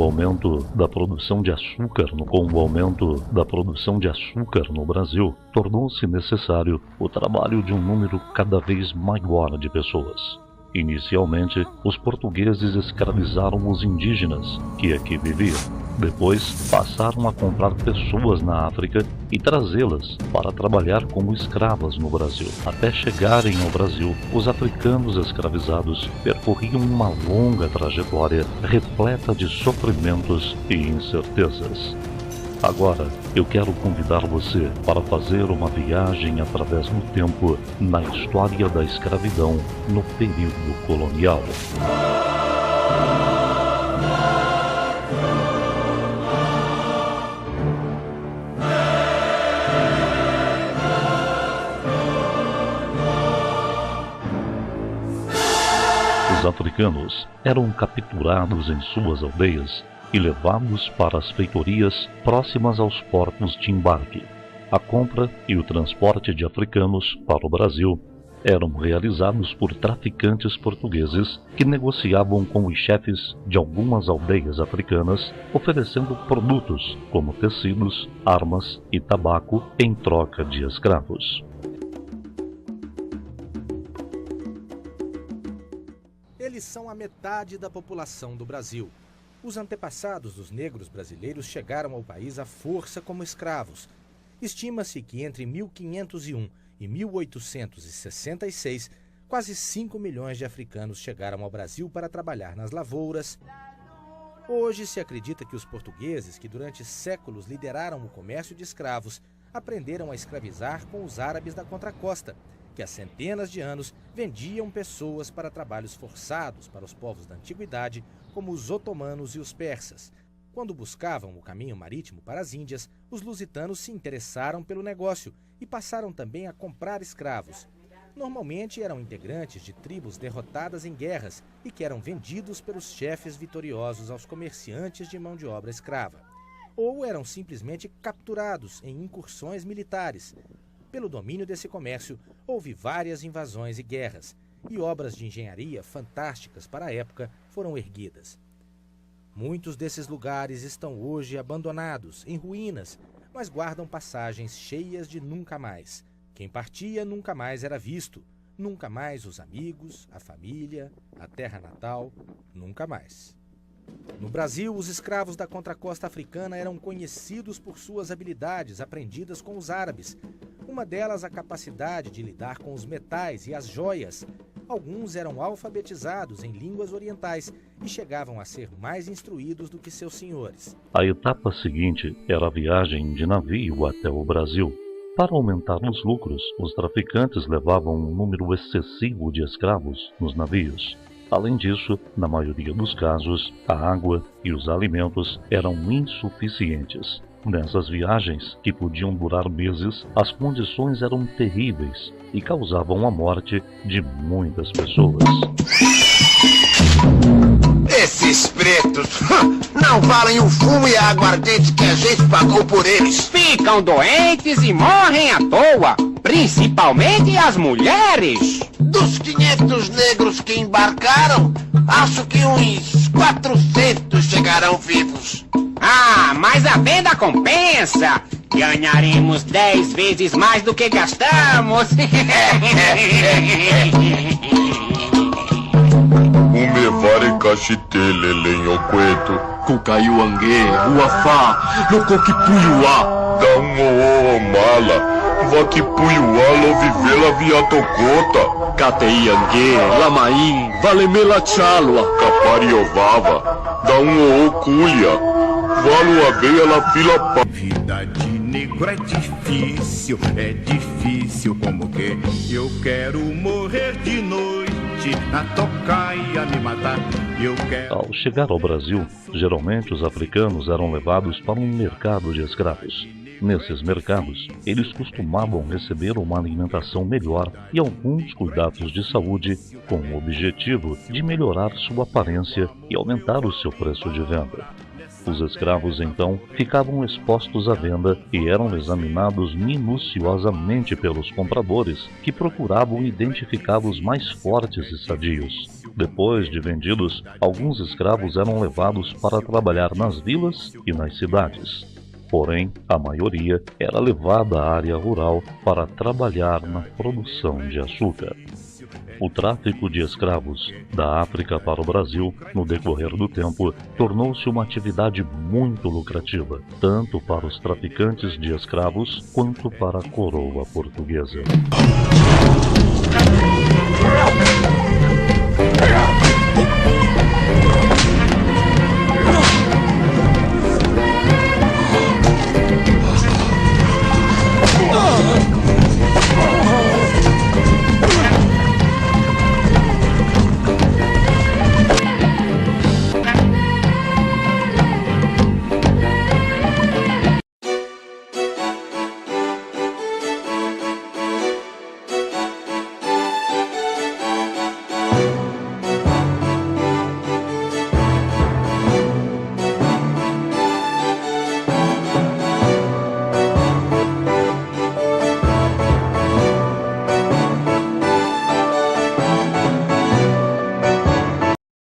aumento da produção de açúcar no Brasil, tornou-se necessário o trabalho de um número cada vez maior de pessoas. Inicialmente, os portugueses escravizaram os indígenas que aqui viviam. Depois, passaram a comprar pessoas na África e trazê-las para trabalhar como escravas no Brasil. Até chegarem ao Brasil, os africanos escravizados percorriam uma longa trajetória repleta de sofrimentos e incertezas. Agora, eu quero convidar você para fazer uma viagem através do tempo na história da escravidão no período colonial. Os africanos eram capturados em suas aldeias e levados para as feitorias próximas aos portos de embarque. A compra e o transporte de africanos para o Brasil eram realizados por traficantes portugueses que negociavam com os chefes de algumas aldeias africanas, oferecendo produtos como tecidos, armas e tabaco em troca de escravos. Eles são a metade da população do Brasil. Os antepassados dos negros brasileiros chegaram ao país à força como escravos. Estima-se que entre 1501 e 1866, quase 5 milhões de africanos chegaram ao Brasil para trabalhar nas lavouras. Hoje se acredita que os portugueses, que durante séculos lideraram o comércio de escravos, aprenderam a escravizar com os árabes da contracosta, que há centenas de anos vendiam pessoas para trabalhos forçados para os povos da antiguidade, como os otomanos e os persas. Quando buscavam o caminho marítimo para as Índias, os lusitanos se interessaram pelo negócio e passaram também a comprar escravos. Normalmente eram integrantes de tribos derrotadas em guerras e que eram vendidos pelos chefes vitoriosos aos comerciantes de mão de obra escrava. Ou eram simplesmente capturados em incursões militares. Pelo domínio desse comércio, houve várias invasões e guerras, e obras de engenharia fantásticas para a época foram erguidas. Muitos desses lugares estão hoje abandonados, em ruínas, mas guardam passagens cheias de nunca mais. Quem partia nunca mais era visto, nunca mais os amigos, a família, a terra natal, nunca mais. No Brasil, os escravos da contracosta africana eram conhecidos por suas habilidades aprendidas com os árabes. Uma delas a capacidade de lidar com os metais e as joias. Alguns eram alfabetizados em línguas orientais e chegavam a ser mais instruídos do que seus senhores. A etapa seguinte era a viagem de navio até o Brasil. Para aumentar os lucros, os traficantes levavam um número excessivo de escravos nos navios. Além disso, na maioria dos casos, a água e os alimentos eram insuficientes. Nessas viagens, que podiam durar meses, as condições eram terríveis e causavam a morte de muitas pessoas. Esses pretos não valem o fumo e a aguardente que a gente pagou por eles. Ficam doentes e morrem à toa, principalmente as mulheres. Dos 500 negros que embarcaram, acho que uns 400 chegarão vivos. Ah, mas a venda compensa. Ganharemos 10 vezes mais do que gastamos. Umevare kashitele lenhoqueto. Kukaiuangue, uafá, no coquipuyuá. Da o mala. Vaquipuyuá lo vivela viatocota. Cateiangue, lamaim, valemela chalua. Capariovava. Da o cuia. Valo a veia la fila pa. Vida de negro é difícil como que eu quero morrer de noite na tocaia me matar. Ao chegar ao Brasil, geralmente os africanos eram levados para um mercado de escravos. Nesses mercados, eles costumavam receber uma alimentação melhor e alguns cuidados de saúde com o objetivo de melhorar sua aparência e aumentar o seu preço de venda. Os escravos, então, ficavam expostos à venda e eram examinados minuciosamente pelos compradores, que procuravam identificar os mais fortes e sadios. Depois de vendidos, alguns escravos eram levados para trabalhar nas vilas e nas cidades. Porém, a maioria era levada à área rural para trabalhar na produção de açúcar. O tráfico de escravos da África para o Brasil, no decorrer do tempo, tornou-se uma atividade muito lucrativa, tanto para os traficantes de escravos quanto para a coroa portuguesa.